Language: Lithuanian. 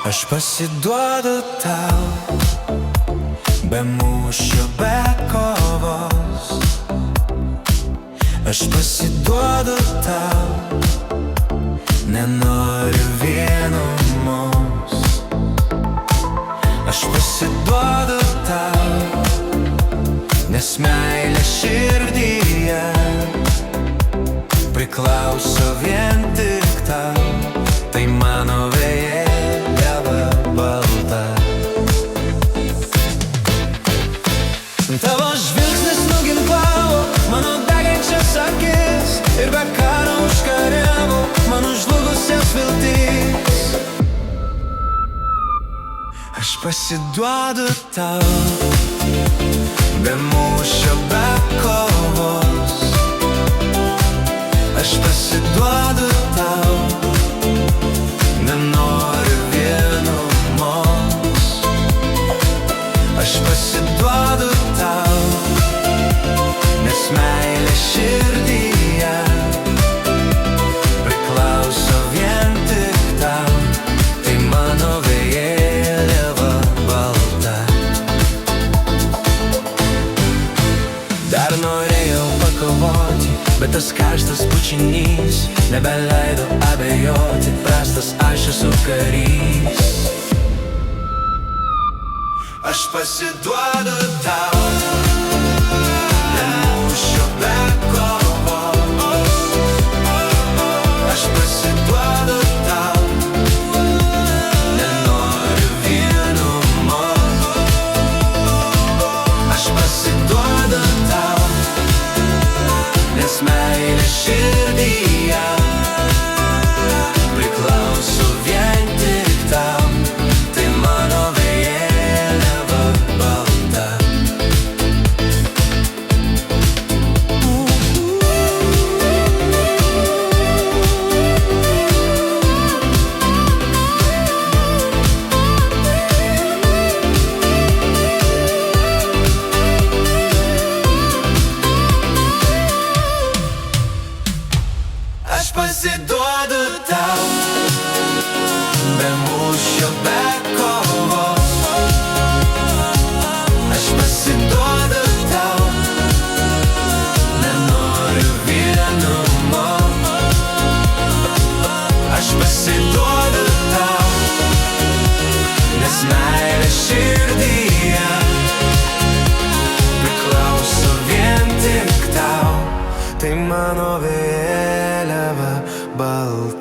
Aš pasiduodu tau, be mūšio, be kovos. Aš pasiduodu tau, nenoriu vienumos. Aš pasiduodu tau, nes meilė širdyje priklauso vien tik tau. Tai mano vėliava balta. Tavo žvilgsnis nuginklavo mano degančias akis ir be karo užkariavo mano žlugusias viltis. Aš pasiduodu tau, be mūšio, be kovos. Aš pasiduodu tau, nenoriu vienumos. Aš pasiduodu tau, nes meilė širdyje priklauso vien tik tau. Tai mano vėliava balta. Dar norėjau pakovoti, bet tas karštas pučinys nebeleido abejoti. Prastas aš esu karys. Aš pasiduodu tau, be mūšio, be kovos. Aš pasiduodu tau, nenoriu vienumos. Aš pasiduodu tau, nes meilė širdyje priklauso vien tik tau. Tai mano vėliava balta. Aš pasiduodu tau, be mūšio, be kovos. Aš pasiduodu tau, nenoriu vienumos. Aš pasiduodu tau, nes meilė širdyje priklauso vien tik tau. Tai mano vėliava balta.